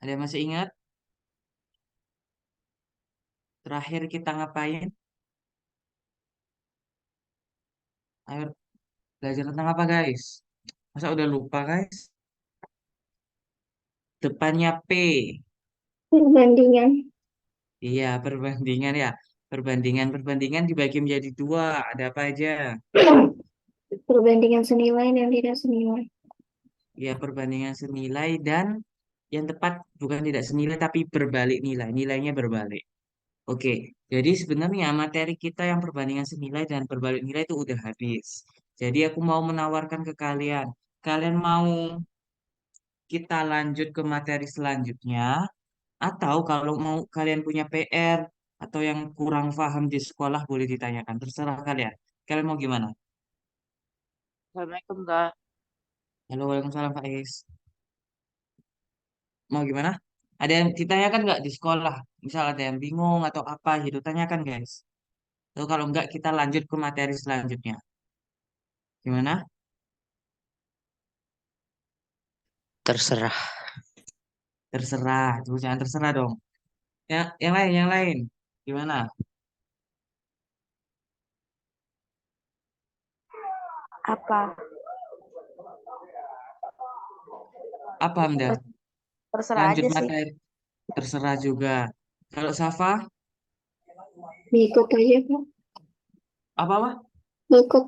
Ada yang masih ingat? Terakhir kita ngapain? Ayo belajar tentang apa guys? Masa udah lupa guys? Depannya P. Perbandingan. Iya, perbandingan ya. Perbandingan dibagi menjadi dua. Ada apa aja? Perbandingan senilai dan tidak senilai. Ya, perbandingan senilai dan yang tepat bukan tidak senilai tapi berbalik nilai. Nilainya berbalik. Oke, jadi sebenarnya materi kita yang perbandingan senilai dan berbalik nilai itu udah habis. Jadi aku mau menawarkan ke kalian. Kalian mau kita lanjut ke materi selanjutnya? Atau kalau mau kalian punya PR atau yang kurang paham di sekolah boleh ditanyakan. Terserah kalian. Kalian mau gimana? Assalamualaikum Kak. Halo, Waalaikumsalam Faiz. Mau gimana? Ada yang ditanyakan nggak di sekolah? Misal ada yang bingung atau apa gitu, tanyakan guys. Lalu kalau nggak kita lanjut ke materi selanjutnya. Gimana? Terserah. Terserah. Tuh, jangan terserah dong. Ya, yang lain. Gimana? Apa? Apa Hamda? Terserah Lanjut aja sih. materi. Terserah juga. Kalau Safa, Ngikut aja, Pak. apa? Ngikut.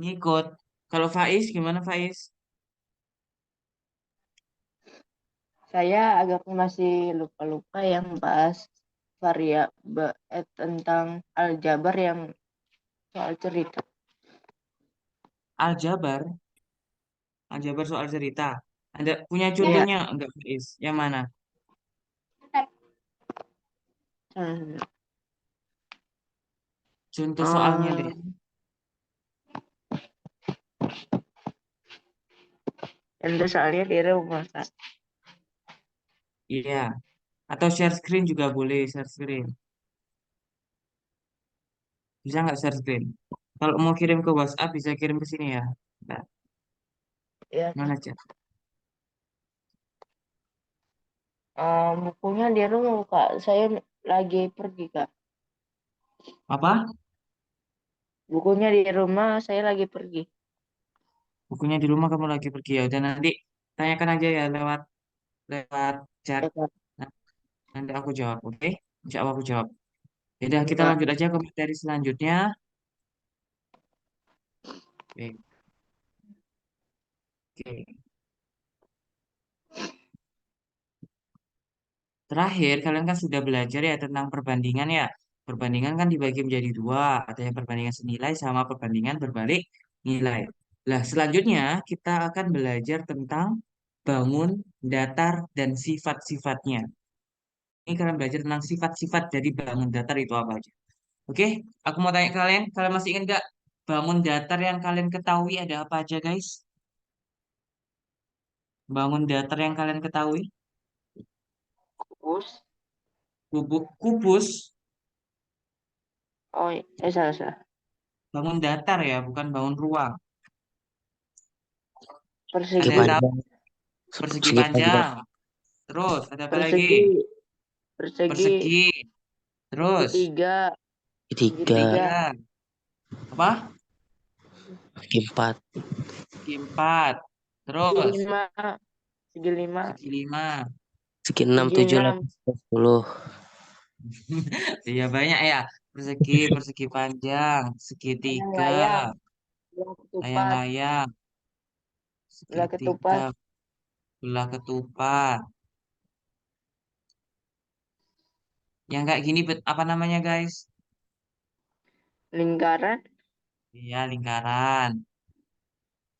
Ngikut. Kalau Faiz, gimana Faiz? Saya agak masih lupa-lupa yang bahas variabel tentang aljabar yang soal cerita. Aljabar. Aljabar soal cerita. Ada punya Ya, contohnya enggak Faiz? Yang mana? hmm, Contoh soalnya deh. em, tentu soalnya di rumah Kak. Iya. Atau share screen juga boleh, share screen. Bisa nggak share screen? Kalau mau kirim ke WhatsApp bisa kirim ke sini ya. Nah, Ya, mana chat? bukunya di rumah Kak. Saya lagi pergi Kak. Apa? Bukunya di rumah, saya lagi pergi. Bukunya di rumah kamu lagi pergi ya. Udah nanti tanyakan aja ya lewat lewat chat. Ya Kak. Nah, nanti aku jawab, oke? Insya Allah aku jawab. Yaudah Ya, kita Kak. lanjut aja ke materi selanjutnya. Oke. Oke. Terakhir, kalian kan sudah belajar ya tentang perbandingan ya. Perbandingan kan dibagi menjadi dua. Ada yang perbandingan senilai sama perbandingan berbalik nilai. Nah, selanjutnya kita akan belajar tentang bangun, datar, dan sifat-sifatnya. Ini kalian belajar tentang sifat-sifat dari bangun datar itu apa aja. Oke, aku mau tanya ke kalian. Kalian masih ingat nggak bangun datar yang kalian ketahui ada apa aja, guys? Bangun datar yang kalian ketahui? Kubus. Kubus, Oh, salah salah. bangun datar ya, bukan bangun ruang. Ada Persegi, yang tahu? Panjang, Persegi segi panjang, panjang. Terus ada apa lagi? persegi, persegi, Persegi. Terus segitiga, tiga, segitiga, ya apa? segi empat, Segi empat. segi Terus lima, segi lima, segi lima. segi enam, segi tujuh, enam, delapan, sepuluh, Iya banyak ya. Persegi, persegi panjang, segitiga, layang-layang, belah ketupat, layang-layang, belah segitiga, ketupat, belah ketupat. Yang kayak gini apa namanya guys? lingkaran. Iya lingkaran.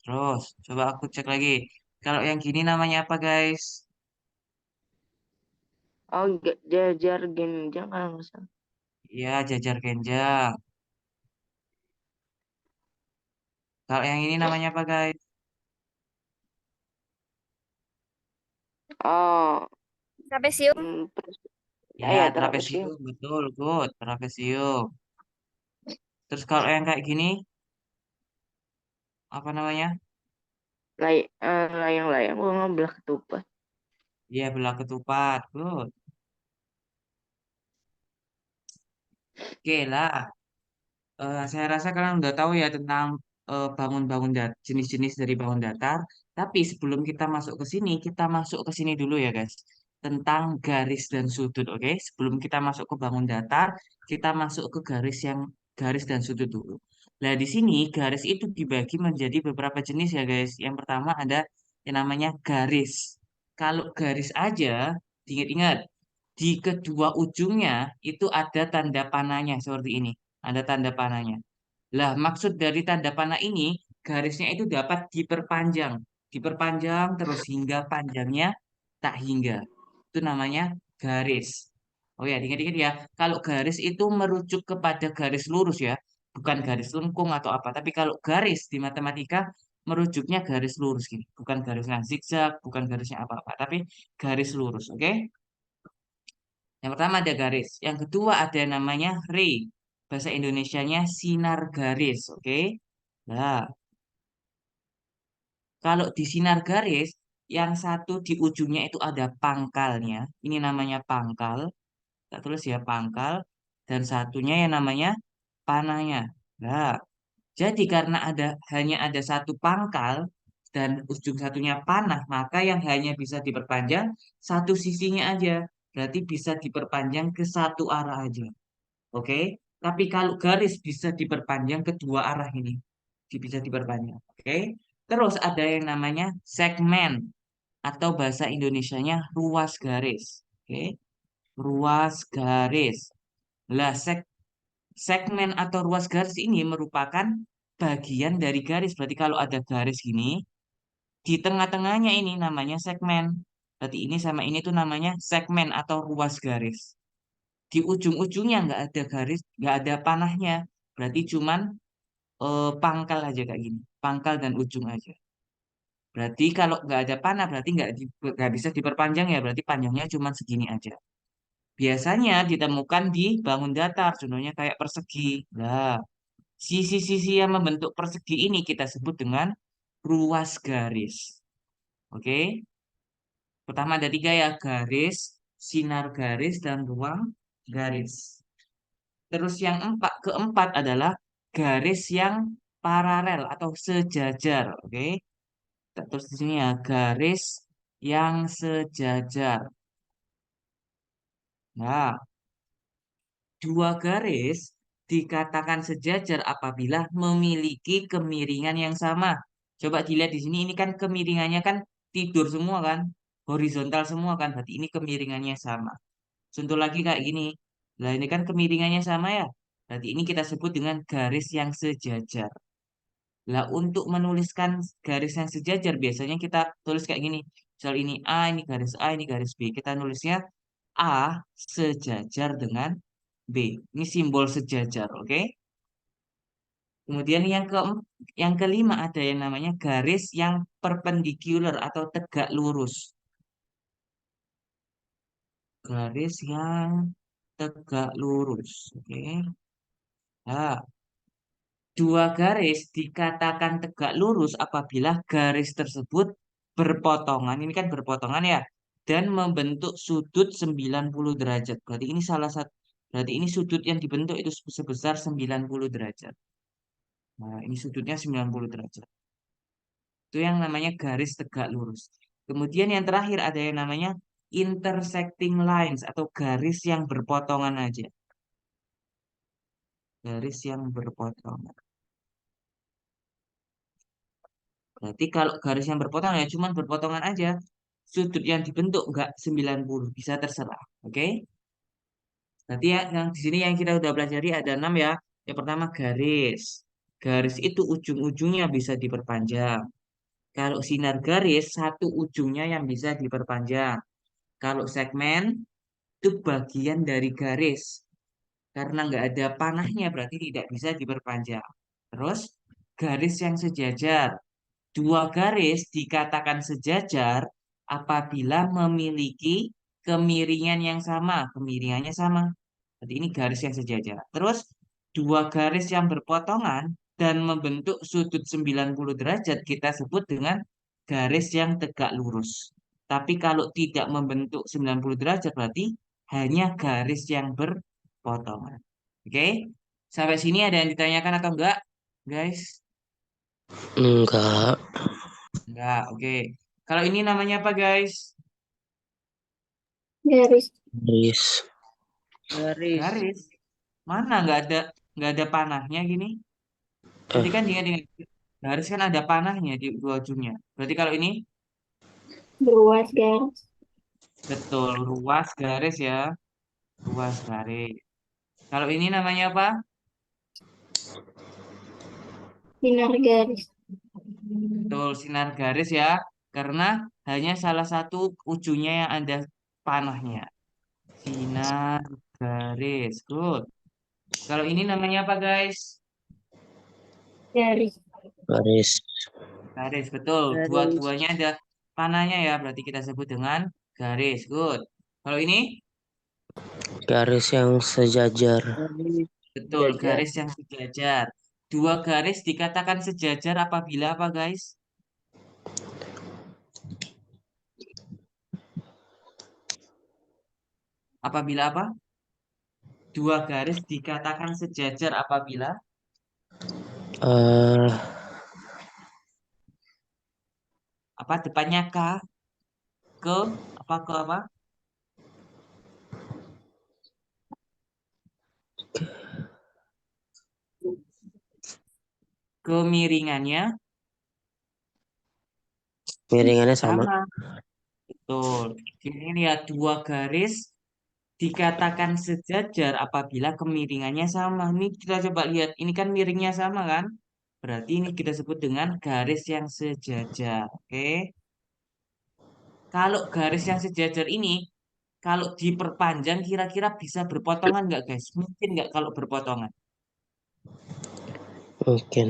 Terus coba aku cek lagi. Kalau yang gini namanya apa guys? Oh, jajar genjang kalau nggak salah. Iya jajar genjang. Kalau yang ini namanya apa guys? Oh, trapesium. Iya, Ya trapesium. trapesium, betul, good, trapesium. Terus kalau yang kayak gini, apa namanya? Layang-layang gua nggak belah ketupat. Ya, belah ketupat. Good. Oke lah. Saya rasa kalian udah tahu ya tentang bangun-bangun jenis-jenis dari bangun datar. Tapi sebelum kita masuk ke sini, kita masuk ke sini dulu ya guys. Tentang garis dan sudut, oke? Sebelum kita masuk ke bangun datar, kita masuk ke garis dan sudut dulu. Nah, di sini garis itu dibagi menjadi beberapa jenis ya guys. Yang pertama ada yang namanya garis. Kalau garis aja, ingat-ingat di kedua ujungnya itu ada tanda panahnya seperti ini. Ada tanda panahnya. Lah, maksud dari tanda panah ini, garisnya itu dapat diperpanjang. Diperpanjang terus hingga panjangnya tak hingga. Itu namanya garis. Oh ya, ingat-ingat ya. Kalau garis itu merujuk kepada garis lurus ya. Bukan garis lengkung atau apa. Tapi kalau garis di matematika merujuknya garis lurus gini. Bukan garis yang zigzag, bukan garisnya apa-apa. Tapi garis lurus, oke? Yang pertama ada garis. Yang kedua ada yang namanya ray. Bahasa Indonesianya sinar garis. Oke. Nah, kalau di sinar garis, yang satu di ujungnya itu ada pangkalnya. Ini namanya pangkal. Kita tulis ya pangkal. Dan satunya yang namanya panahnya. Nah, jadi karena hanya ada satu pangkal dan ujung satunya panah, maka yang hanya bisa diperpanjang satu sisinya aja. Berarti bisa diperpanjang ke satu arah aja. Oke, tapi kalau garis bisa diperpanjang kedua arah ini, bisa diperpanjang. Oke, terus ada yang namanya segmen atau bahasa Indonesianya ruas garis. Oke, ruas garis. Lah, segmen atau ruas garis ini merupakan bagian dari garis. Berarti kalau ada garis ini, di tengah-tengahnya ini namanya segmen. Berarti ini sama ini tuh namanya segmen atau ruas garis. Di ujung-ujungnya nggak ada garis, nggak ada panahnya. Berarti cuman pangkal aja kayak gini, pangkal dan ujung aja. Berarti kalau nggak ada panah, berarti nggak bisa diperpanjang ya. Berarti panjangnya cuma segini aja. Biasanya ditemukan di bangun datar, contohnya kayak persegi. Nah, sisi-sisi yang membentuk persegi ini kita sebut dengan ruas garis. Oke, pertama ada tiga ya, garis, sinar garis, dan ruang garis. Terus yang keempat adalah garis yang paralel atau sejajar. Oke. Terus di sini ya garis yang sejajar. Nah, dua garis dikatakan sejajar apabila memiliki kemiringan yang sama. Coba dilihat di sini, ini kan kemiringannya kan tidur semua kan, horizontal semua kan, berarti ini kemiringannya sama. Contoh lagi kayak gini. Nah, ini kan kemiringannya sama ya. Berarti ini kita sebut dengan garis yang sejajar. Lah, untuk menuliskan garis yang sejajar, biasanya kita tulis kayak gini. Misal ini A, ini garis A, ini garis B. Kita nulisnya A sejajar dengan B. Ini simbol sejajar, oke? Kemudian yang kelima ada yang namanya garis yang perpendicular atau tegak lurus. Garis yang tegak lurus, oke? Nah, dua garis dikatakan tegak lurus apabila garis tersebut berpotongan, ini kan berpotongan ya, dan membentuk sudut 90 derajat. Berarti ini berarti ini sudut yang dibentuk itu sebesar 90 derajat. Nah, ini sudutnya 90 derajat. Itu yang namanya garis tegak lurus. Kemudian yang terakhir ada yang namanya intersecting lines atau garis yang berpotongan aja. Garis yang berpotongan. Berarti kalau garis yang berpotongan ya cuma berpotongan aja. Sudut yang dibentuk nggak 90, bisa terserah. Oke? Berarti ya yang di sini yang kita udah pelajari ada 6 ya. Yang pertama garis. Garis itu ujung-ujungnya bisa diperpanjang. Kalau sinar garis satu ujungnya yang bisa diperpanjang. Kalau segmen itu bagian dari garis. Karena nggak ada panahnya berarti tidak bisa diperpanjang. Terus garis yang sejajar. Dua garis dikatakan sejajar apabila memiliki kemiringan yang sama. Kemiringannya sama. Jadi ini garis yang sejajar. Terus dua garis yang berpotongan dan membentuk sudut 90 derajat kita sebut dengan garis yang tegak lurus. Tapi kalau tidak membentuk 90 derajat berarti hanya garis yang berpotongan. Oke? Sampai sini ada yang ditanyakan atau enggak, guys? Enggak. Enggak, oke. Kalau ini namanya apa, guys? Garis. Garis. Garis. Garis. Mana nggak ada panahnya gini? Berarti kan ingat garis kan ada panahnya di dua ujungnya. Berarti kalau ini Luas garis. betul ruas garis ya, ruas garis. Kalau ini namanya apa? Sinar garis. Betul sinar garis ya, karena hanya salah satu ujungnya yang ada panahnya. Sinar garis, good. Kalau ini namanya apa, guys? Garis. Garis. Garis, betul. Garis. Dua-duanya ada panahnya ya, berarti kita sebut dengan garis, good. Kalau ini Garis yang sejajar. Garis. betul, Jajar. garis yang sejajar. Dua garis dikatakan sejajar apabila apa, guys? Apabila apa? Dua garis dikatakan sejajar apabila eh apa depannya K ke apa kemiringannya miringannya sama. sama. Betul. Ini lihat dua garis dikatakan sejajar apabila kemiringannya sama. Ini kita coba lihat. Ini kan miringnya sama kan? Berarti ini kita sebut dengan garis yang sejajar. Oke. Kalau garis yang sejajar ini, kalau diperpanjang kira-kira bisa berpotongan nggak, guys? Mungkin nggak kalau berpotongan? Mungkin.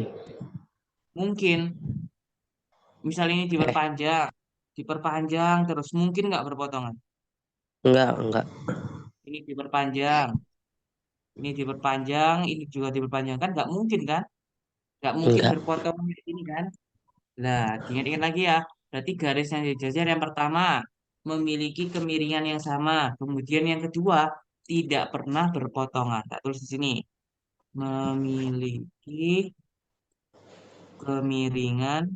Mungkin. Misal ini diperpanjang, diperpanjang terus mungkin nggak berpotongan. Enggak. Ini diperpanjang, ini diperpanjang, ini juga diperpanjang kan? Nggak mungkin kan? Nggak mungkin Enggak. berpotongan kayak ini kan? Nah, diingat-ingat lagi ya. Berarti garis yang sejajar yang pertama memiliki kemiringan yang sama. Kemudian yang kedua tidak pernah berpotongan. Tak tulis di sini. Memiliki kemiringan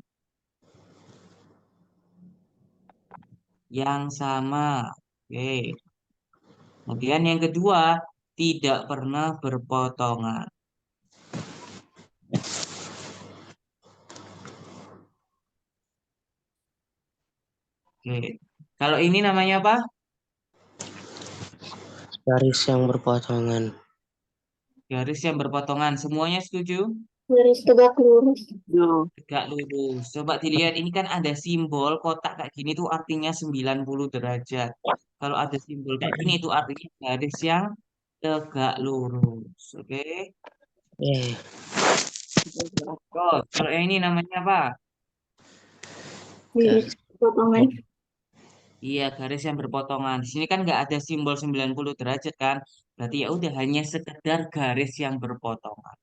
yang sama. Oke. Kemudian yang kedua tidak pernah berpotongan. Oke. Kalau ini namanya apa? Garis yang berpotongan. Garis yang berpotongan. Semuanya setuju? Garis tegak lurus. Tuh. Tegak lurus. Coba dilihat, ini kan ada simbol kotak kayak gini tuh artinya 90 derajat. Kalau ada simbol kayak gini itu artinya garis yang tegak lurus. Oke. Eh, Terus, kalau yang ini namanya apa? Garis garis. potongan. Iya, garis yang berpotongan. Di sini kan nggak ada simbol 90 derajat kan? Berarti ya udah hanya sekedar garis yang berpotongan.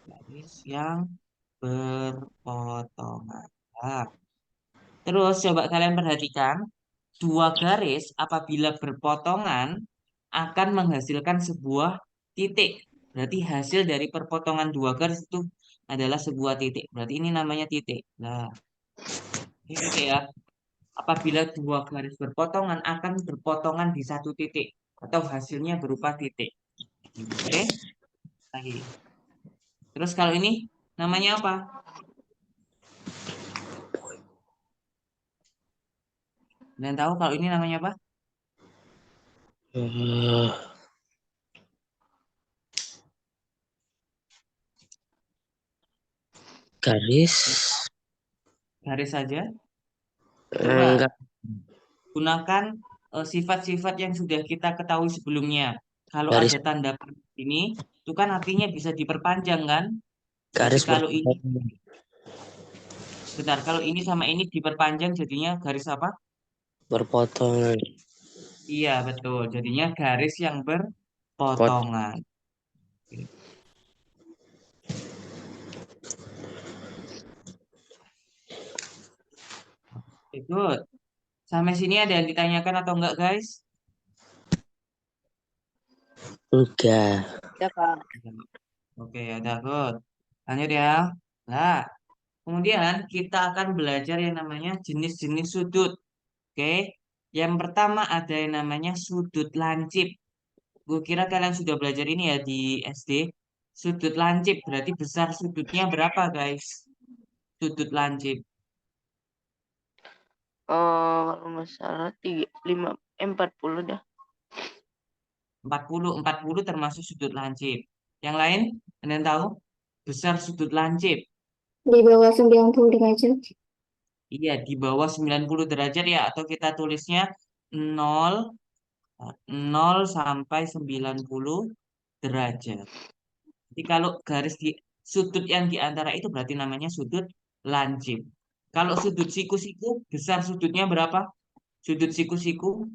Garis yang berpotongan. Nah, terus coba kalian perhatikan, dua garis apabila berpotongan akan menghasilkan sebuah titik. Berarti hasil dari perpotongan dua garis itu adalah sebuah titik. Berarti ini namanya titik. Nah, ini titik ya. Apabila dua garis berpotongan akan berpotongan di satu titik atau hasilnya berupa titik. Oke, lagi. Terus kalau ini namanya apa? Kalian tahu kalau ini namanya apa? Eh, garis. Garis saja. Coba Enggak. gunakan sifat-sifat yang sudah kita ketahui sebelumnya. Kalau Garis. ada tanda panah ini, itu kan artinya bisa diperpanjang kan? Berarti Garis kalau ini, berpotongan. bentar, kalau ini sama ini diperpanjang jadinya garis apa? Berpotongan. Iya, betul. Jadinya garis yang Pot. berpotongan. Oke, good. Sampai sini ada yang ditanyakan atau enggak, guys? Enggak. Ya, Kak. Oke, ya udah good. Lanjut ya. Nah, kemudian kita akan belajar yang namanya jenis-jenis sudut. Oke. Yang pertama ada yang namanya sudut lancip. Gue kira kalian sudah belajar ini ya di SD. Sudut lancip berarti besar sudutnya berapa, guys? Sudut lancip. Kalau nggak salah 40 dah. 40 termasuk sudut lancip. Yang lain, kalian tahu? Besar sudut lancip. Di bawah 90 derajat. Iya, di bawah 90 derajat ya. Atau kita tulisnya 0, 0 sampai 90 derajat. Jadi kalau garis di sudut yang di antara itu berarti namanya sudut lancip. Kalau sudut siku-siku, besar sudutnya berapa? Sudut siku-siku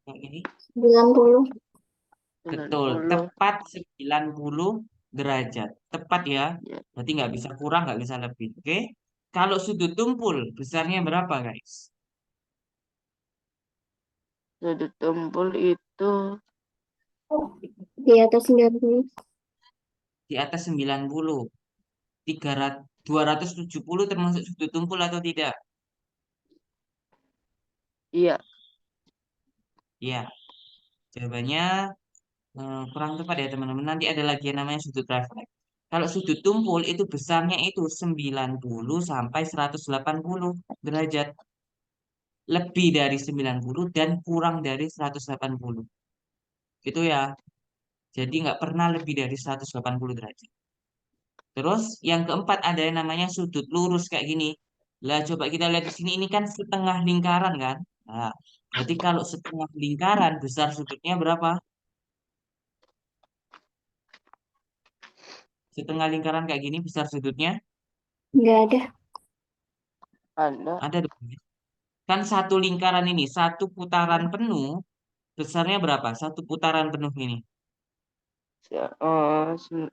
kayak gini. 90. Betul, 90. tepat 90 derajat. Tepat ya. Ya. Berarti nggak bisa kurang, nggak bisa lebih. Oke. Kalau sudut tumpul, besarnya berapa, guys? Sudut tumpul itu Di atas 90. Di atas 90. 300, 270 termasuk sudut tumpul atau tidak? iya. Iya. Jawabannya kurang tepat ya teman-teman. Nanti ada lagi yang namanya sudut refleks. Kalau sudut tumpul itu besarnya itu 90 sampai 180 derajat. Lebih dari 90 dan kurang dari 180. Gitu ya. Jadi nggak pernah lebih dari 180 derajat. Terus yang keempat ada yang namanya sudut lurus kayak gini. Lah coba kita lihat di sini ini kan setengah lingkaran kan. Nah, berarti kalau setengah lingkaran besar sudutnya berapa? Setengah lingkaran kayak gini besar sudutnya Nggak ada. Ada. ada dong. Kan satu lingkaran ini, satu putaran penuh, besarnya berapa? Satu putaran penuh ini. 80.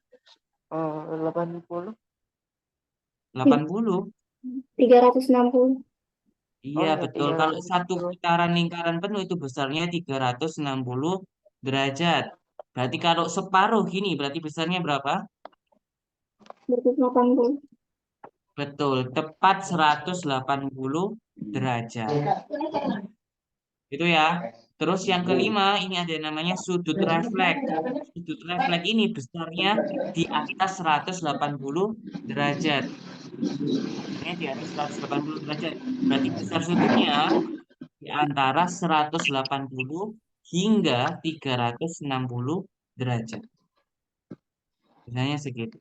80. 360. Iya, Ya, betul. Kalau satu 360. putaran lingkaran penuh itu besarnya 360 derajat. Berarti kalau separuh gini, berarti besarnya berapa? 180. Betul, tepat 180 derajat. Itu ya. Terus yang kelima, ini ada yang namanya sudut refleks. Sudut refleks ini besarnya di atas 180 derajat. Besarnya di atas 180 derajat. Berarti besar sudutnya di antara 180 hingga 360 derajat. Misalnya segitu.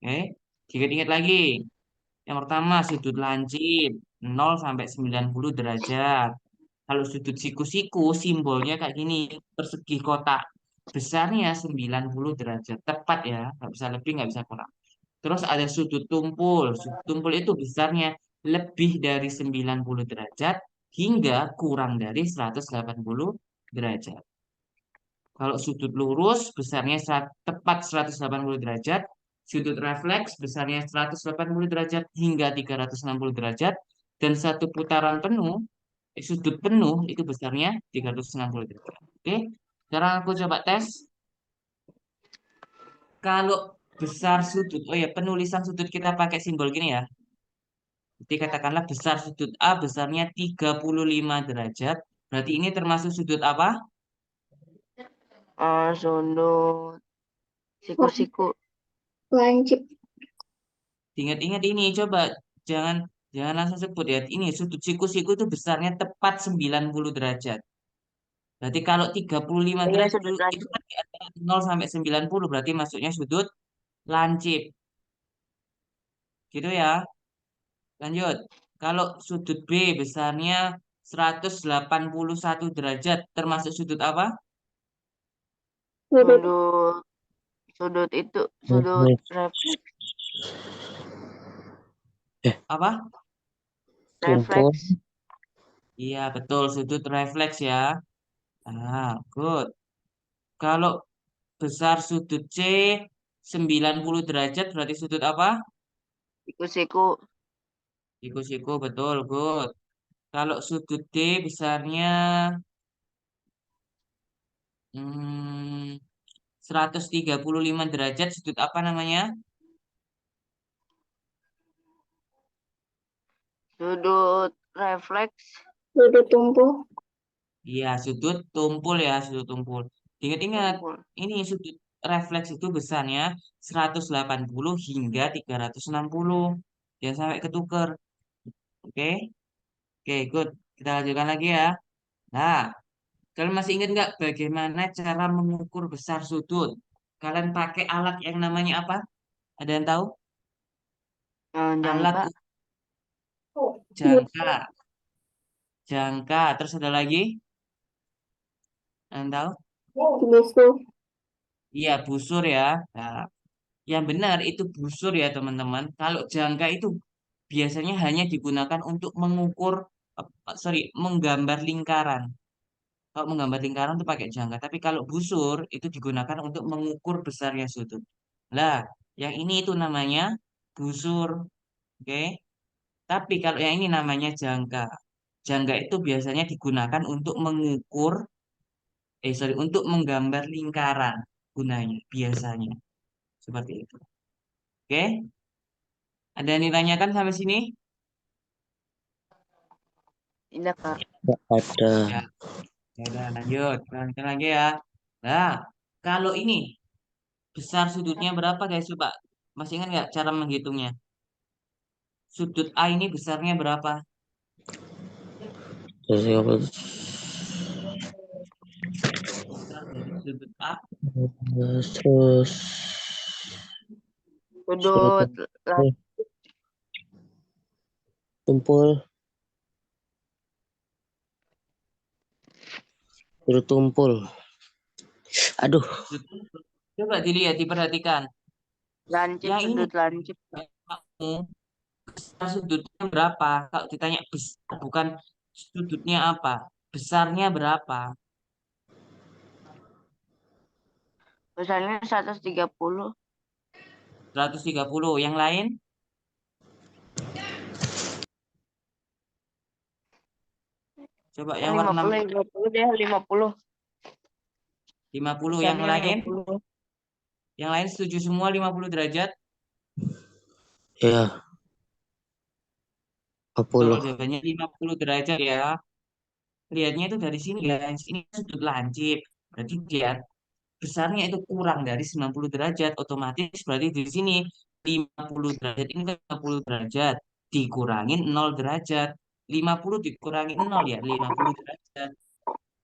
Oke. Ingat-ingat lagi. Yang pertama sudut lancip 0 sampai 90 derajat. Kalau sudut siku-siku simbolnya kayak gini, persegi kotak. Besarnya 90 derajat. Tepat ya, nggak bisa lebih, nggak bisa kurang. Terus ada sudut tumpul. Sudut tumpul itu besarnya lebih dari 90 derajat hingga kurang dari 180 derajat. Kalau sudut lurus besarnya tepat 180 derajat, sudut refleks besarnya 180 derajat hingga 360 derajat, dan satu putaran penuh, sudut penuh itu besarnya 360 derajat. Oke, sekarang aku coba tes. Kalau besar sudut, oh ya penulisan sudut kita pakai simbol gini ya. Jadi katakanlah besar sudut A besarnya 35 derajat, berarti ini termasuk sudut apa? Sudut siku-siku. Lancip. Ingat-ingat ini, coba jangan jangan langsung sebut ya. Ini sudut siku-siku itu besarnya tepat 90 derajat. Berarti kalau 35 Iya, derajat sudut itu lancip. kan di antara 0 sampai 90 berarti masuknya sudut lancip. Gitu ya. Lanjut. Kalau sudut B besarnya 181 derajat termasuk sudut apa? Sudut Sudut sudut itu sudut refleks. Apa? Tumpul. Refleks. Iya, betul sudut refleks ya. Ah, good. Kalau besar sudut C 90 derajat berarti sudut apa? Siku-siku. Siku-siku betul, good. Kalau sudut D besarnya hmm, 135 derajat, sudut apa namanya? Sudut refleks. Sudut tumpul. Iya, sudut tumpul ya, sudut tumpul. Ingat-ingat, Tumpul. ini sudut refleks itu besarnya 180 hingga 360. Jangan sampai ketuker. Oke? Oke, good. Kita lanjutkan lagi ya. Nah, kalian masih ingat nggak bagaimana cara mengukur besar sudut? Kalian pakai alat yang namanya apa? Ada yang tahu? Alat Jangka. jangka. Jangka. Terus ada lagi? Ada yang tahu? Busur. Iya, busur ya. Nah, yang benar itu busur ya teman-teman. Kalau jangka itu biasanya hanya digunakan untuk mengukur, sorry, menggambar lingkaran. Kalau menggambar lingkaran itu pakai jangka. Tapi kalau busur itu digunakan untuk mengukur besarnya sudut. Lah, yang ini itu namanya busur. Oke. Tapi kalau yang ini namanya jangka. Jangka itu biasanya digunakan untuk mengukur, sorry, untuk menggambar lingkaran gunanya biasanya. Seperti itu. Oke. Ada yang ditanyakan sampai sini? Tidak, Kak. Nggak ada. Ya, ya udah lanjut. Lanjutkan lagi ya. Nah, kalau ini besar sudutnya berapa guys? Coba masih ingat nggak cara menghitungnya? Sudut A ini besarnya berapa? Terus apa? Besar dari sudut A Terus Sudut tumpul, tumpul, terus tumpul. Aduh, sudut. Coba dilihat, diperhatikan. lancip, Yang ini sudut lancip. kamu besar sudutnya berapa? Kalau ditanya besar, bukan sudutnya apa? Besarnya berapa? Besarnya 130. 130. Yang lain? Coba yang warna 50, 50 deh, 50. 50. Yang Besarnya lain? 50. Yang lain setuju semua 50 derajat? ya Betul, 50. jawabannya 50 derajat ya. Lihatnya itu dari sini guys. Ini sudut lancip. Berarti dia besarnya itu kurang dari 90 derajat. Otomatis berarti di sini 50 derajat. Ini kan 50 derajat. Dikurangin 0 derajat. 50 dikurangi 0 ya. 50 derajat.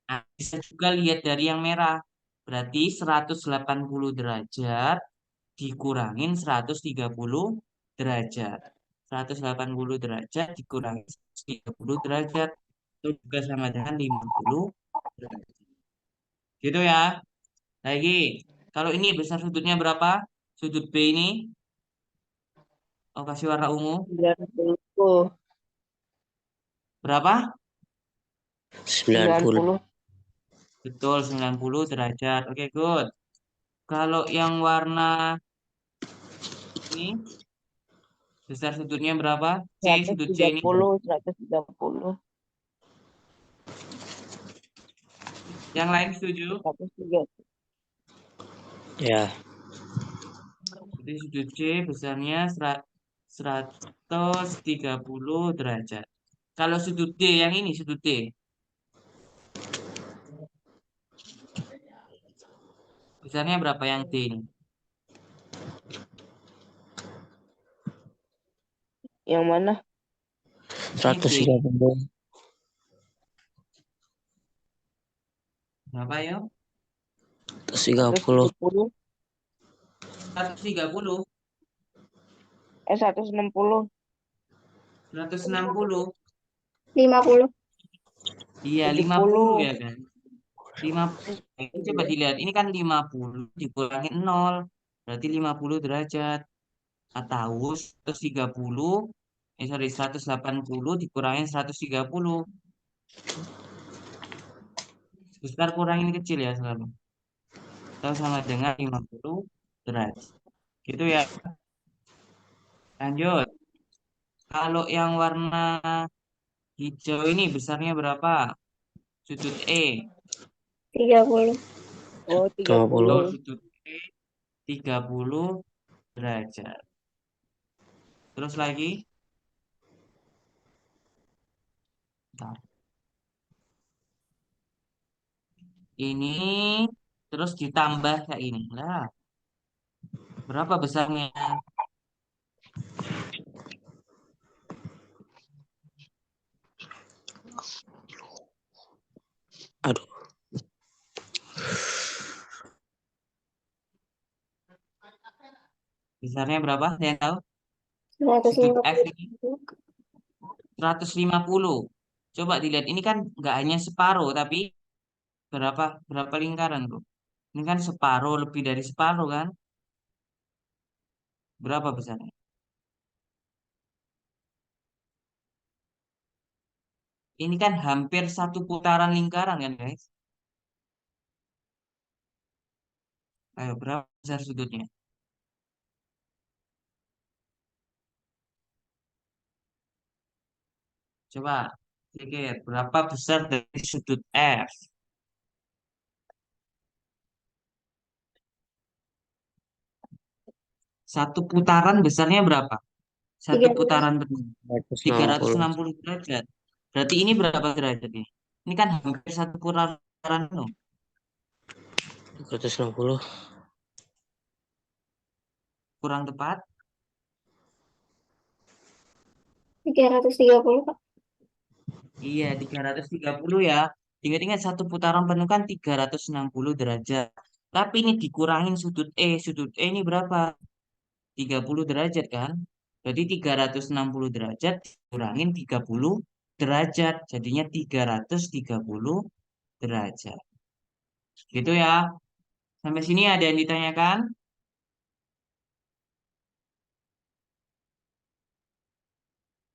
Nah, bisa juga lihat dari yang merah. Berarti 180 derajat dikurangin 130 derajat. 180 derajat dikurangi 130 derajat. Itu juga sama dengan 50 derajat. Gitu ya. Lagi, kalau ini besar sudutnya berapa? Sudut B ini, oh kasih warna ungu. 90. Berapa? 90. 90. Betul, 90 derajat. Oke, good. Kalau yang warna ini, besar sudutnya berapa? C, sudut C ini. 130, 130. Yang lain setuju? 130. Ya, Jadi sudut C besarnya 130 derajat. Kalau sudut D, yang ini sudut D, besarnya berapa yang D ini? Yang mana? Ini D, 130. berapa ya? 130. 170. 130, 160. 160. 50. Iya, 50 70. ya kan? 50. Ini coba dilihat, ini kan 50 dikurangi 0, berarti 50 derajat. Atau 130, sorry, 180 dikurangi 130. Besar kurangin kecil ya selalu. Atau sama dengan 50 derajat. Gitu ya. Lanjut. Kalau yang warna hijau ini besarnya berapa? Sudut E. 30. Oh, 50. Betul, 30. sudut E 30 derajat. Terus lagi. Bentar. Ini terus ditambah kayak ini. Lah, berapa besarnya? Aduh, Besarnya berapa? Saya tahu. Sudut F ini 150. 150. Coba dilihat. Ini kan nggak hanya separuh, tapi berapa berapa lingkaran tuh? Ini kan separuh, lebih dari separuh kan? Berapa besarnya? Ini kan hampir satu putaran lingkaran kan, guys? Ayo, berapa besar sudutnya? Coba pikir, berapa besar dari sudut F? Satu putaran besarnya berapa? Satu 13. putaran benar. 160. 360 derajat. Berarti ini berapa derajat ini? Ini kan hampir satu putaran penuh. 160. Kurang tepat. 330, Kak. Iya, 330 ya. Ingat-ingat satu putaran penuh kan 360 derajat. Tapi ini dikurangin sudut E. Sudut E ini berapa? 30 derajat kan? Berarti 360 derajat kurangin 30 derajat. Jadinya 330 derajat. Gitu ya. Sampai sini ada yang ditanyakan?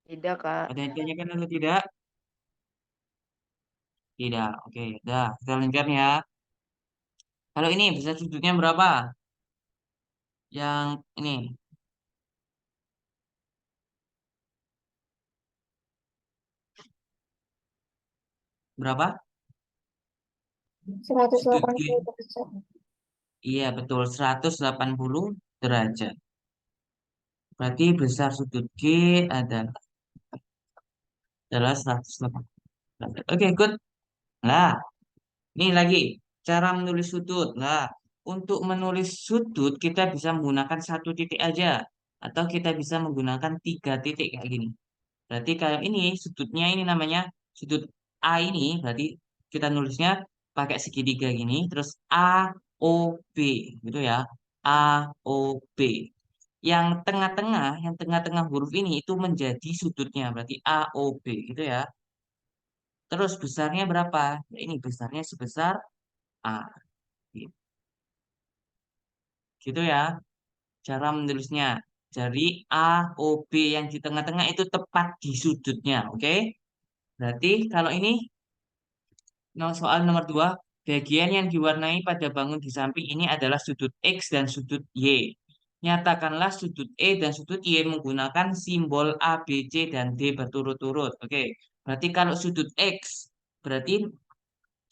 Tidak, Kak. Ada yang ditanyakan atau tidak? Tidak. Oke, dah. Kita lanjutkan ya. Kalau ini besar sudutnya berapa? Yang ini berapa? Sudut G. 180 derajat. Iya, betul. 180 derajat. Berarti besar sudut G adalah 180 derajat. Oke, good. Nah, ini lagi cara menulis sudut. Nah, untuk menulis sudut kita bisa menggunakan satu titik aja atau kita bisa menggunakan tiga titik kayak gini. Berarti kalau ini sudutnya ini namanya sudut A ini berarti kita nulisnya pakai segitiga gini terus A O B gitu ya. A O B. Yang tengah-tengah huruf ini itu menjadi sudutnya berarti A O B gitu ya. Terus besarnya berapa? Ya, ini besarnya sebesar A. Gitu ya, cara menulisnya. Dari A, O, B yang di tengah-tengah itu tepat di sudutnya. Oke? Berarti kalau ini soal nomor 2, bagian yang diwarnai pada bangun di samping ini adalah sudut X dan sudut Y. Nyatakanlah sudut E dan sudut Y menggunakan simbol A, B, C, dan D berturut-turut. Oke, berarti kalau sudut X, berarti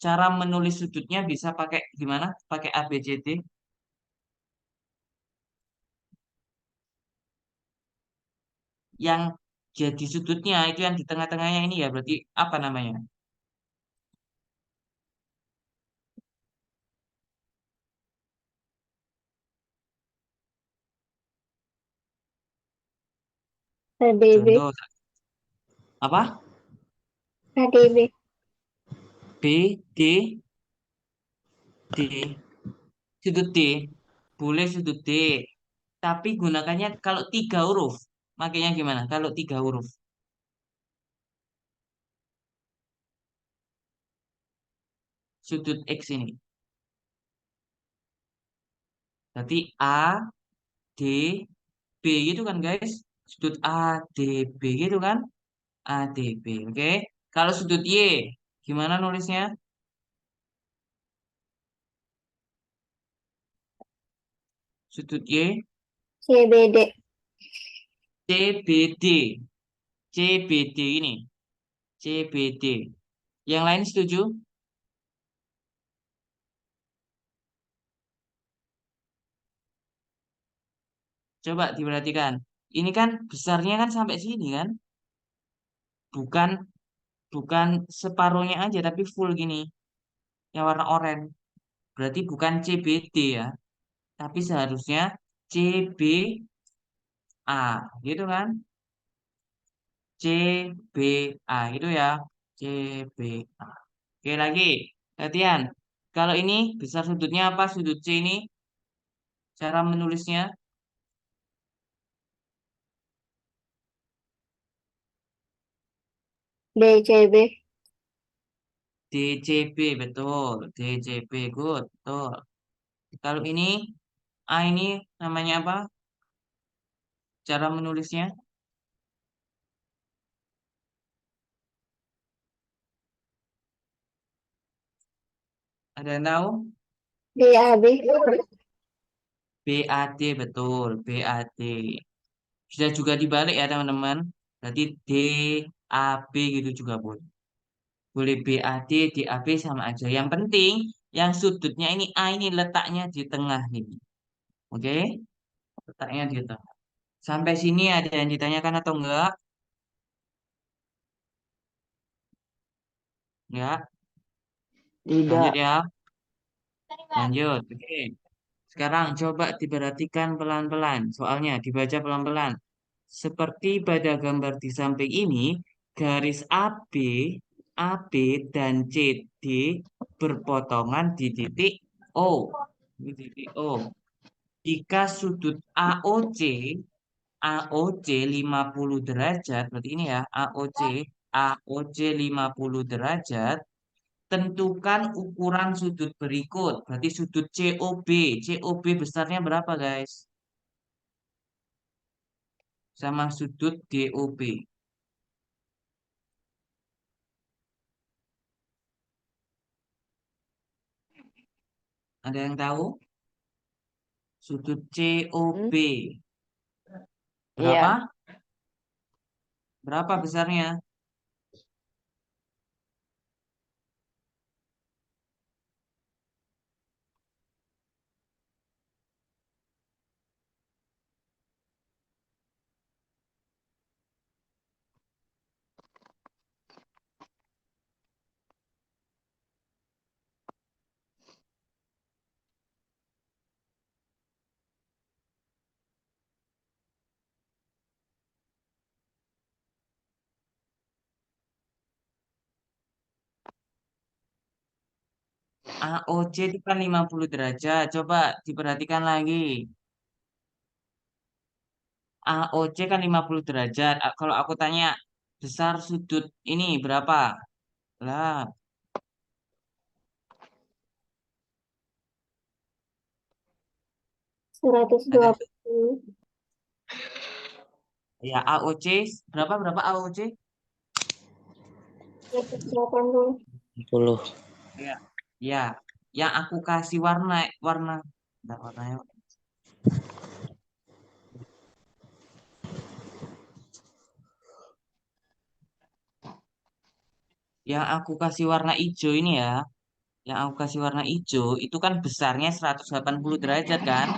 cara menulis sudutnya bisa pakai gimana? Pakai A, B, C, D. Yang jadi sudutnya itu yang di tengah-tengahnya ini ya berarti apa namanya? HDB. Contoh apa? HDB. B D D sudut D boleh sudut D tapi gunakannya kalau tiga huruf makanya gimana kalau tiga huruf sudut X ini berarti A D B gitu kan guys sudut A D B gitu kan A D B oke kalau sudut Y gimana nulisnya sudut Y CBD. C B D CBD ini. CBD. Yang lain setuju? Coba diperhatikan. Ini kan besarnya kan sampai sini kan? Bukan bukan separuhnya aja tapi full gini. Yang warna oranye. Berarti bukan CBD ya, tapi seharusnya CBA gitu kan? CBA itu ya. CBA. Oke lagi. Latihan. Kalau ini besar sudutnya apa? Sudut C ini cara menulisnya DCB. DCB betul. DCB good. Betul. Kalau ini A ini namanya apa? Cara menulisnya ada yang tahu? DAB. BAD betul. BAD. Bisa juga dibalik ya teman-teman. Berarti DAB gitu juga boleh. Boleh BAD, DAB sama aja. Yang penting yang sudutnya ini A ini letaknya di tengah nih. Oke? Letaknya di tengah. Sampai sini ada yang ditanyakan atau enggak? Enggak. Lanjut Tidak. ya. Lanjut. Oke. Sekarang coba diperhatikan pelan-pelan. Soalnya dibaca pelan-pelan. Seperti pada gambar di samping ini, garis AB dan CD berpotongan di titik O. Di titik O. Jika sudut AOC 50 derajat, berarti ini ya, AOC 50 derajat, tentukan ukuran sudut berikut. Berarti sudut COB. COB besarnya berapa, guys? Sama sudut DOB. Ada yang tahu? Sudut COB. Iya. Berapa? Berapa besarnya? AOC itu kan 50 derajat. Coba diperhatikan lagi. AOC kan 50 derajat. Kalau aku tanya, besar sudut ini berapa? Lah, 120. ada ya AOC berapa AOC? 180. 10. Ya, ya. Yang aku kasih warna warna enggak warnanya. Yang aku kasih warna hijau ini ya. Yang aku kasih warna hijau itu kan besarnya 180 derajat kan?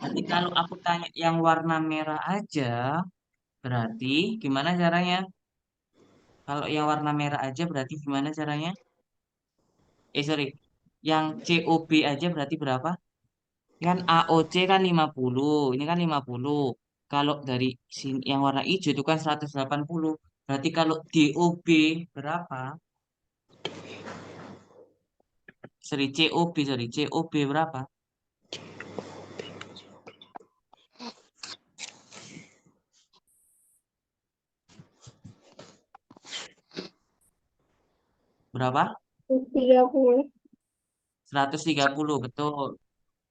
Nanti kalau aku tanya yang warna merah aja, berarti gimana caranya? Kalau yang warna merah aja berarti gimana caranya? Sorry. Yang COB aja berarti berapa? Kan AOC kan 50, ini kan 50. Kalau dari sini yang warna hijau itu kan 180. Berarti kalau DOB berapa? Sorry, COB berapa? Berapa? 30. 130, betul.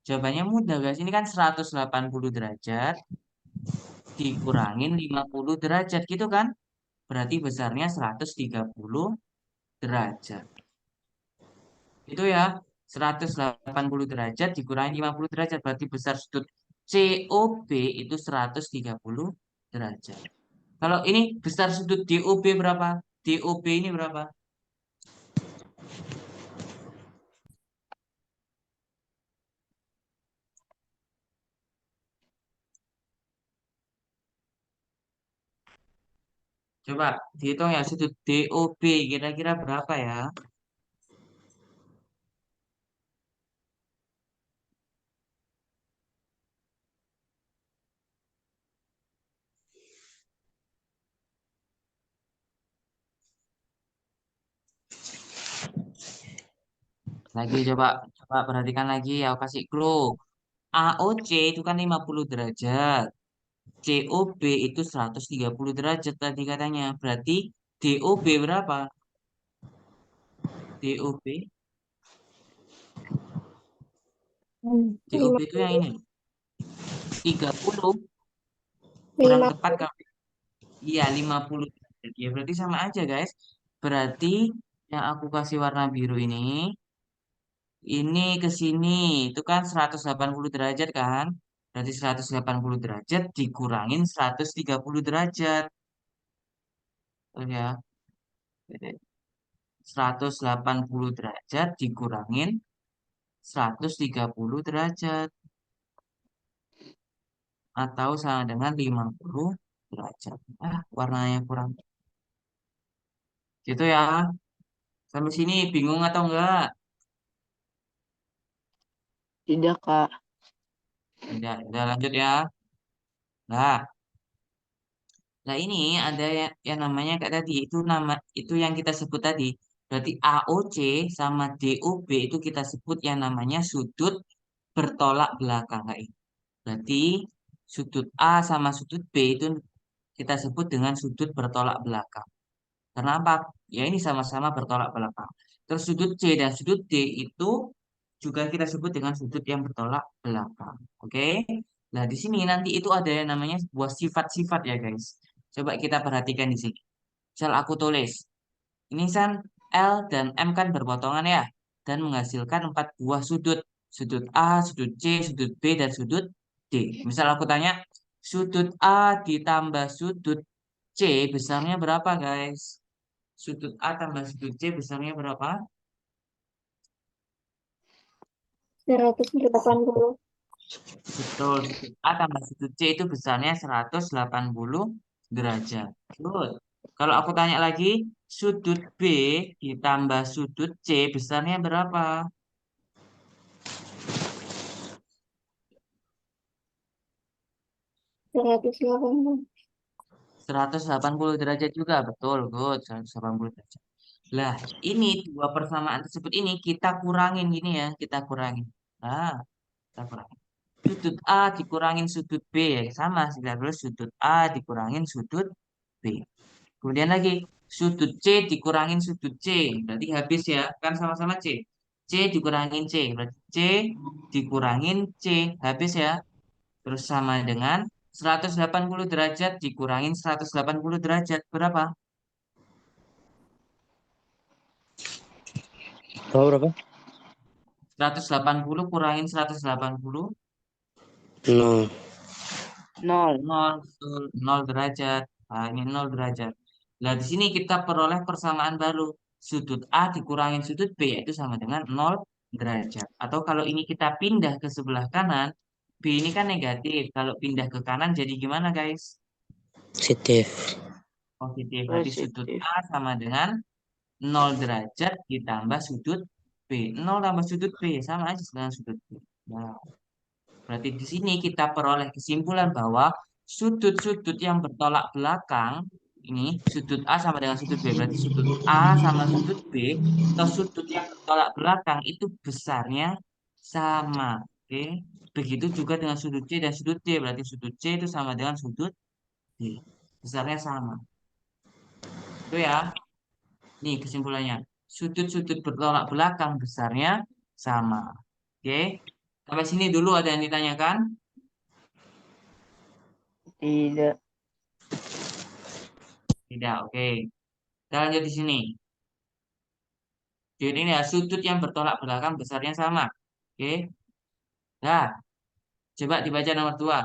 Jawabannya mudah guys. Ini kan 180 derajat dikurangin 50 derajat gitu kan? Berarti besarnya 130 derajat. Itu ya, 180 derajat dikurangi 50 derajat. Berarti besar sudut COB itu 130 derajat. Kalau ini besar sudut DOB berapa? DOB ini berapa? Coba dihitung ya sudut DOB kira-kira berapa ya? Lagi coba coba perhatikan lagi ya, aku kasih clue. AOC itu kan 50 derajat. COB itu 130 derajat tadi katanya. Berarti DOB berapa? DOB DOB Lima itu yang ini 30 kurang lima tepat kalau iya 50 derajat. Ya berarti sama aja guys. Berarti yang aku kasih warna biru ini ke sini itu kan 180 derajat kan? Berarti 180 derajat dikurangin 130 derajat. Oh ya, 180 derajat dikurangin 130 derajat atau sama dengan 50 derajat. Ah, warnanya kurang. Gitu ya. Sampai sini bingung atau enggak? Tidak, Kak. Tidak, udah lanjut ya. Nah, nah ini ada yang namanya kayak tadi itu nama itu yang kita sebut tadi. Berarti AOC sama DOB itu kita sebut yang namanya sudut bertolak belakang kayak ini. Berarti sudut A sama sudut B itu kita sebut dengan sudut bertolak belakang. Karena apa? Ya ini sama-sama bertolak belakang. Terus sudut C dan sudut D itu juga kita sebut dengan sudut yang bertolak belakang. Oke? Nah, di sini nanti itu ada yang namanya sebuah sifat-sifat ya, guys. Coba kita perhatikan di sini. Misal aku tulis. Ini kan L dan M kan berpotongan ya. Dan menghasilkan 4 buah sudut. Sudut A, sudut C, sudut B, dan sudut D. Misal aku tanya, sudut A ditambah sudut C besarnya berapa, guys? Sudut A tambah sudut C besarnya berapa? 180. Betul, sudut A tambah sudut C itu besarnya 180 derajat. Good. Kalau aku tanya lagi, sudut B ditambah sudut C besarnya berapa? 180. 180 derajat juga, betul. Good, 180 derajat. Lah, ini dua persamaan tersebut ini kita kurangin gini ya, kita kurangin. Nah, kita kurangin. Sudut A dikurangin sudut B ya sama kita terus sudut A dikurangin sudut B. Kemudian lagi sudut C dikurangin sudut C berarti habis ya kan sama-sama C. C dikurangin C berarti C dikurangin C habis ya. Terus sama dengan 180 derajat dikurangin 180 derajat berapa? Oh, berapa? 180 kurangin 180 No. 0. 0, betul. 0 derajat. Nah, ini 0 derajat. Nah, di sini kita peroleh persamaan baru. Sudut A dikurangin sudut B, yaitu sama dengan 0 derajat. Atau kalau ini kita pindah ke sebelah kanan, B ini kan negatif. Kalau pindah ke kanan jadi gimana, guys? Positif. Positif. Berarti sudut Positif. A sama dengan 0 derajat ditambah sudut B. 0 tambah sudut B, sama aja dengan sudut B. Nah, berarti di sini kita peroleh kesimpulan bahwa sudut-sudut yang bertolak belakang ini sudut A sama dengan sudut B. Berarti sudut A sama sudut B atau sudut yang bertolak belakang itu besarnya sama. Oke. Begitu juga dengan sudut C dan sudut D. Berarti sudut C itu sama dengan sudut D. Besarnya sama. Itu ya. Nih kesimpulannya. Sudut-sudut bertolak belakang besarnya sama. Oke. Sampai sini dulu ada yang ditanyakan? Tidak. Tidak, oke. Kita lanjut di sini. Jadi ini ya, sudut yang bertolak belakang besarnya sama. Oke. Nah, coba dibaca nomor 2.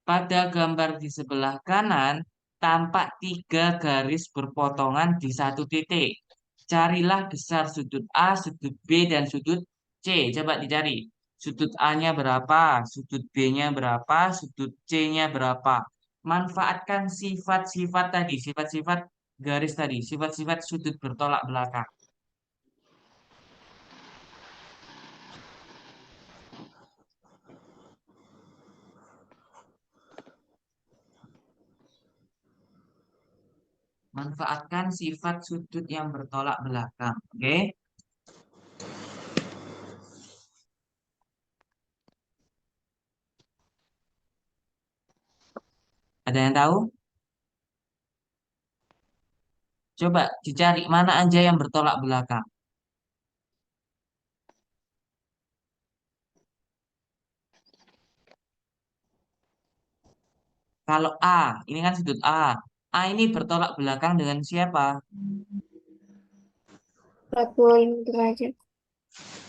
Pada gambar di sebelah kanan, tampak 3 garis berpotongan di satu titik. Carilah besar sudut A, sudut B, dan sudut C. Coba dicari. Sudut A-nya berapa, sudut B-nya berapa, sudut C-nya berapa. Manfaatkan sifat-sifat tadi, sifat-sifat garis tadi, sifat-sifat sudut bertolak belakang. Manfaatkan sifat sudut yang bertolak belakang. Oke? Ada yang tahu? Coba dicari mana aja yang bertolak belakang. Kalau A, ini kan sudut A. A ini bertolak belakang dengan siapa? 45 derajat.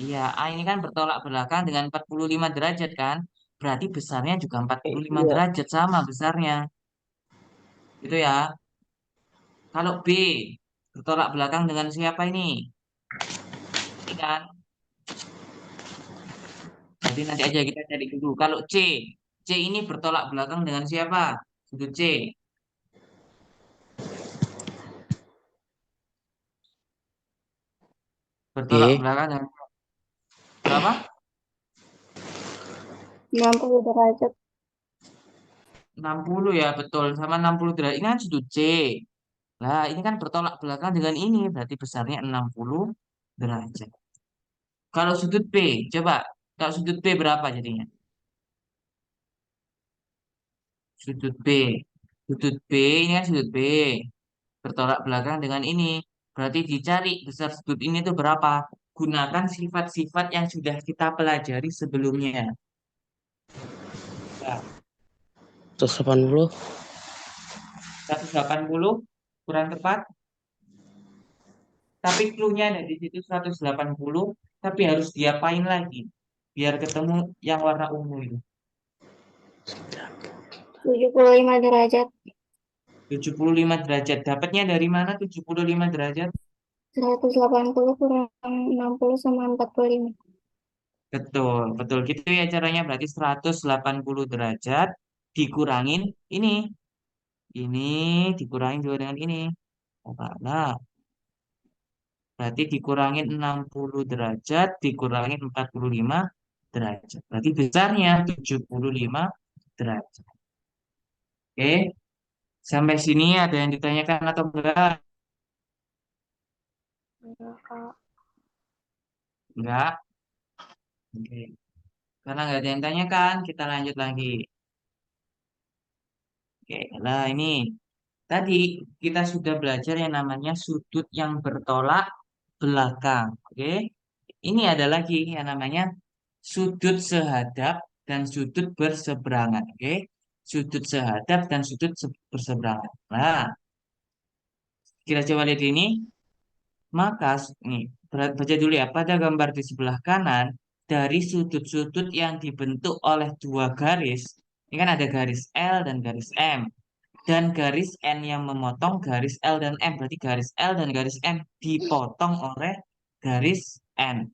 Iya, A ini kan bertolak belakang dengan 45 derajat kan? Berarti besarnya juga 45 Iya. derajat sama besarnya. Itu ya. Kalau B bertolak belakang dengan siapa ini? Ini kan. Jadi nanti aja kita cari dulu. Kalau C, C ini bertolak belakang dengan siapa? Sudut C. Bertolak B. belakang dengan berapa? 60 derajat. 60 ya, betul. Sama 60 derajat. Ini kan sudut C. Nah, ini kan bertolak belakang dengan ini. Berarti besarnya 60 derajat. Kalau sudut B, coba. Kalau sudut B berapa jadinya? Sudut B. Sudut B, ini kan sudut B. Bertolak belakang dengan ini. Berarti dicari besar sudut ini itu berapa? Gunakan sifat-sifat yang sudah kita pelajari sebelumnya. Nah, 180. 180 kurang tepat. Tapi clue-nya ada di situ 180, tapi harus diapain lagi biar ketemu yang warna ungu itu. 75 derajat. 75 derajat. Dapatnya dari mana 75 derajat? 180 kurang 60 sama 45. Betul, betul gitu ya caranya. Berarti 180 derajat dikurangin ini. Ini dikurangin juga dengan ini. Oh, nah, berarti dikurangin 60 derajat, dikurangin 45 derajat. Berarti besarnya 75 derajat. Oke, sampai sini ada yang ditanyakan atau enggak? Enggak, Kak. Enggak. Oke. Karena nggak ada yang tanyakan, kita lanjut lagi. Oke, nah ini tadi kita sudah belajar yang namanya sudut yang bertolak belakang. Oke, ini ada lagi yang namanya sudut sehadap dan sudut berseberangan. Oke, sudut sehadap dan sudut berseberangan. Nah, kita coba lihat ini. Maka nih, baca dulu ya. Pada gambar di sebelah kanan, dari sudut-sudut yang dibentuk oleh dua garis, ini kan ada garis L dan garis M. Dan garis N yang memotong garis L dan M. Berarti garis L dan garis M dipotong oleh garis N.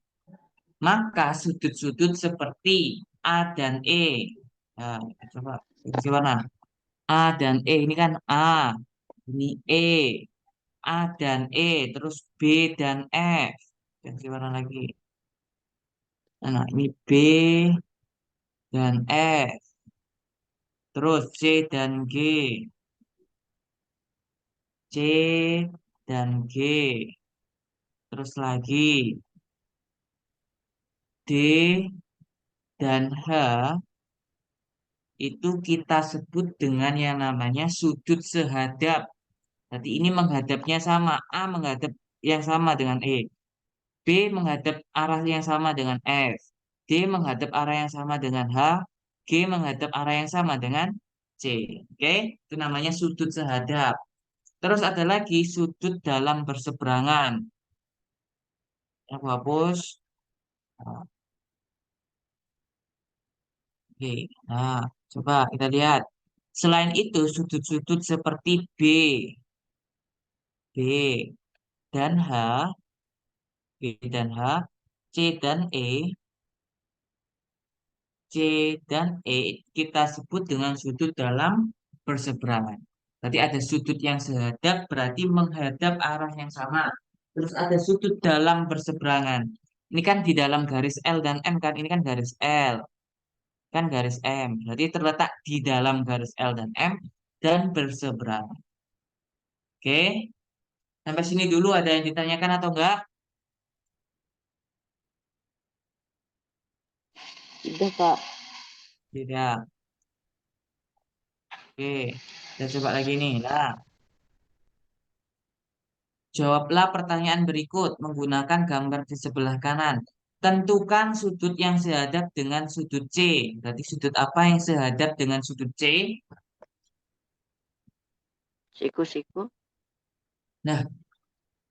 Maka sudut-sudut seperti A dan E. Nah, coba kasih warna. A dan E ini kan A, ini E, A dan E, terus B dan F. Kasih warna lagi. Nah, ini B dan F. Terus C dan G, C dan G. Terus lagi D dan H itu kita sebut dengan yang namanya sudut sehadap. Berarti ini menghadapnya sama. A menghadap yang sama dengan E. B menghadap arah yang sama dengan F. D menghadap arah yang sama dengan H. G menghadap arah yang sama dengan C. Oke, itu namanya sudut sehadap. Terus ada lagi sudut dalam berseberangan. Aku hapus. Oke, nah coba kita lihat. Selain itu, sudut-sudut seperti B dan H, B dan H, C dan C dan kita sebut dengan sudut dalam berseberangan. Berarti ada sudut yang sehadap berarti menghadap arah yang sama. Terus ada sudut dalam berseberangan. Ini kan di dalam garis L dan M kan, ini kan garis L, kan garis M. Berarti terletak di dalam garis L dan M dan berseberangan. Oke, sampai sini dulu ada yang ditanyakan atau enggak? Tidak, Kak. Tidak. Oke, kita coba lagi nih. Nah, jawablah pertanyaan berikut menggunakan gambar di sebelah kanan. Tentukan sudut yang sehadap dengan sudut C. Berarti sudut apa yang sehadap dengan sudut C? Siku-siku. Nah,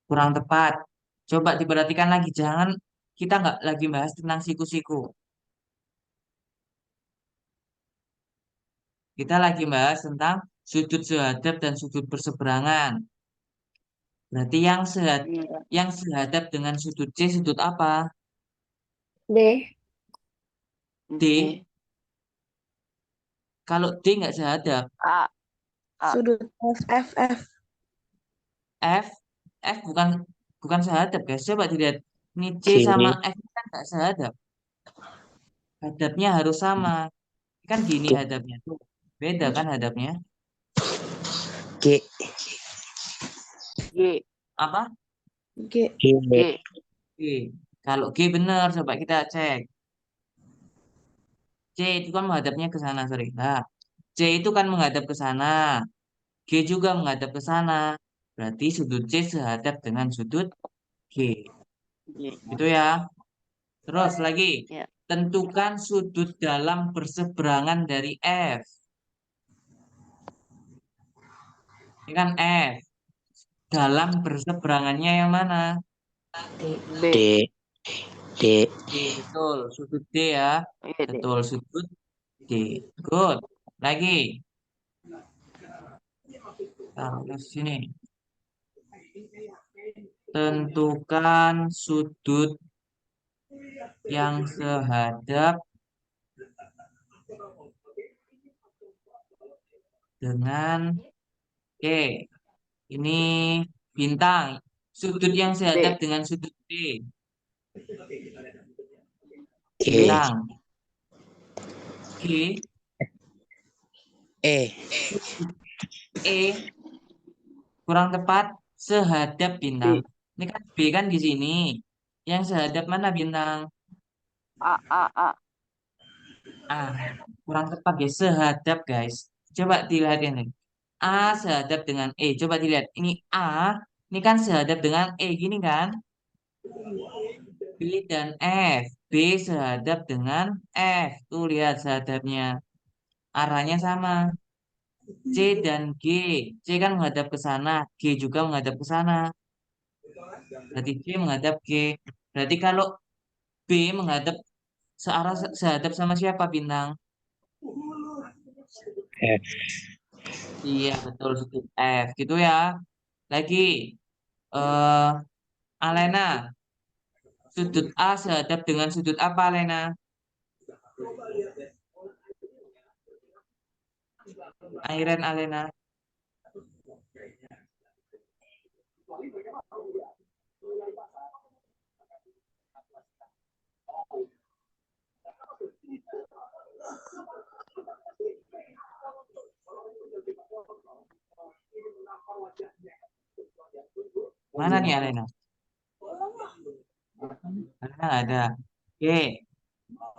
kurang tepat. Coba diperhatikan lagi. Jangan kita nggak lagi bahas tentang siku-siku. Kita lagi bahas tentang sudut sehadap dan sudut berseberangan. Berarti Iya. yang sehadap dengan sudut C sudut apa? B. D. B. Kalau D nggak sehadap, A. A. Sudut F. F F bukan sehadap guys. Coba dilihat. Ini C sama Kiri. F kan nggak sehadap. Hadapnya harus sama. Kan gini hadapnya tuh. Beda kan hadapnya. G. G. Apa? G. G. G. G. Kalau G benar, coba kita cek. C itu kan menghadapnya ke sana, sorry. Nah, C itu kan menghadap ke sana. G juga menghadap ke sana. Berarti sudut C sehadap dengan sudut G. G. Itu ya. Terus lagi. Ya. Tentukan sudut dalam berseberangan dari F. Ini kan F. Dalam berseberangannya yang mana? B. D. D. D, betul. Sudut D ya. Iya, D. Betul, sudut D. Good. Lagi. Taruh sini. Tentukan sudut yang sehadap dengan Oke, ini bintang. Sudut yang sehadap D. dengan sudut D. E. Bintang. G, E. sudut E, kurang tepat, sehadap bintang. B. Ini kan B kan di sini. Yang sehadap mana bintang? A. A. A. Ah, kurang tepat ya, sehadap guys. Coba dilihat ini. A sehadap dengan E. Coba dilihat. Ini A, ini kan sehadap dengan E gini kan? B dan F. B sehadap dengan F. Tuh lihat sehadapnya. Arahnya sama. C dan G. C kan menghadap ke sana. G juga menghadap ke sana. Berarti C menghadap G. Berarti kalau B menghadap sehadap sama siapa bintang? F. Iya betul sudut F. Gitu ya. Lagi. eh Alena. Sudut A sehadap dengan sudut apa Alena? Airen Alena. Mana nih Alena? Alena nggak ada. Oke.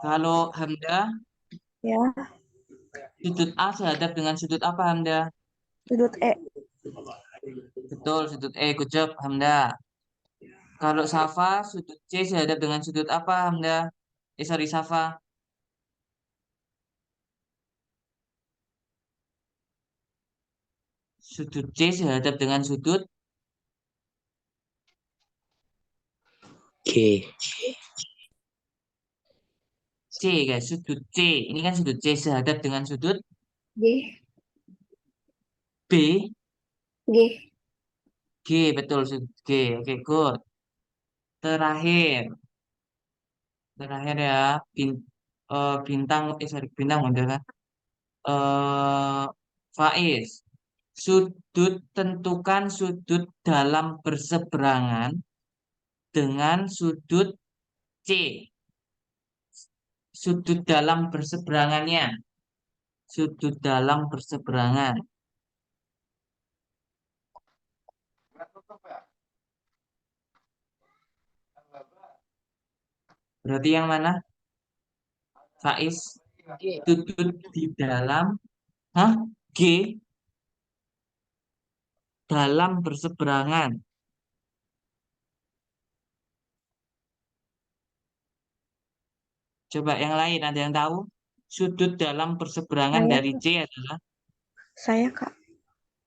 Kalau Hamda, Ya. sudut A sehadap dengan sudut apa Hamda? Sudut E. Betul, sudut E. Good job, Hamda. Kalau Safa, sudut C sehadap dengan sudut apa Hamda? Sorry, Safa. Sudut C sehadap dengan sudut G. C, guys. Sudut C. Ini kan sudut C sehadap dengan sudut D. B, G. G, betul sudut G. Oke, good. Terakhir, terakhir ya, bintang, sorry, bintang udah kan? Eh, Faiz, tentukan sudut dalam berseberangan dengan sudut C. Sudut dalam berseberangannya. Sudut dalam berseberangan. Berarti yang mana? Faiz, G. sudut di dalam, hah? G, dalam berseberangan. Coba yang lain, ada yang tahu? Sudut dalam berseberangan Saya, dari C adalah saya Kak.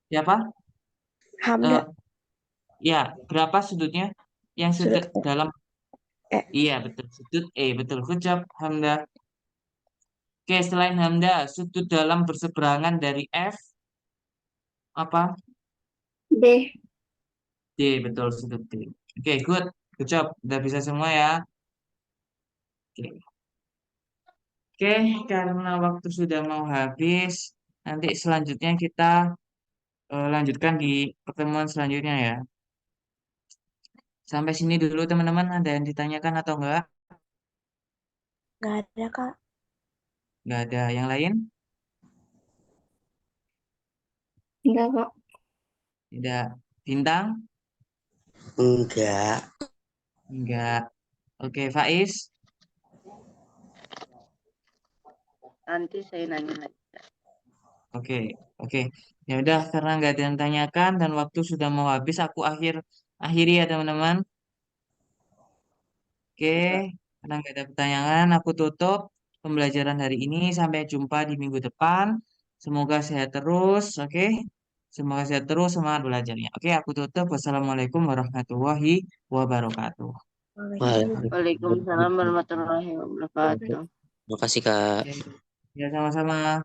siapa? Hamda. Eh, ya, berapa sudutnya? Yang Sudut sudut dalam, E. iya betul, sudut E, betul. Good job, Hamda. Oke, selain Hamda, sudut dalam berseberangan dari F, apa? D. D, betul, sudut D. Oke, good. Good job, udah bisa semua ya. Oke, oke, karena waktu sudah mau habis, nanti selanjutnya kita lanjutkan di pertemuan selanjutnya ya. Sampai sini dulu teman-teman, ada yang ditanyakan atau enggak? Nggak ada Kak. Enggak ada. Yang lain? Enggak, Kak. Tidak. Bintang? Enggak. Enggak. Oke, Faiz? Nanti saya nanya lagi. Oke, oke. Ya udah, karena nggak ada yang tanyakan dan waktu sudah mau habis, aku akhiri ya teman-teman. Oke, karena nggak ada pertanyaan, aku tutup pembelajaran hari ini. Sampai jumpa di minggu depan. Semoga sehat terus, oke? Semoga sehat terus, semangat belajarnya. Oke, aku tutup. Wassalamualaikum warahmatullahi wabarakatuh. Waalaikumsalam. Waalaikumsalam warahmatullahi wabarakatuh. Terima kasih Kak. Oke, ya sama-sama.